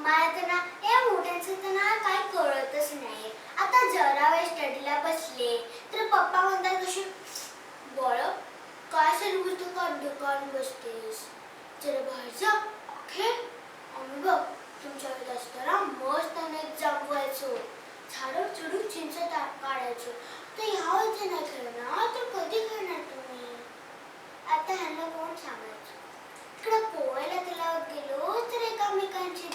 मला तर ना या मोठ्यांचं तर ना काही कळतच नाही. आता जरा वेळ स्टडीला बसले तर पप्पा म्हणतात कशी, बाळा काय सर्व दुकान दुकान बसतेस, जरा बाहेर जा खेळ. आम्ही बघ तुमच्या वेळेत असताना मस्त अनेक जमवायचो, झाडं चढून चिंच काढायचो. तर ह्या इथे नाही खेळणार तर कधी खेळणार तुम्ही? आता ह्यांना कोण सांगायचं. इकडे पोहायला तलावात गेलो तर एकामेकांची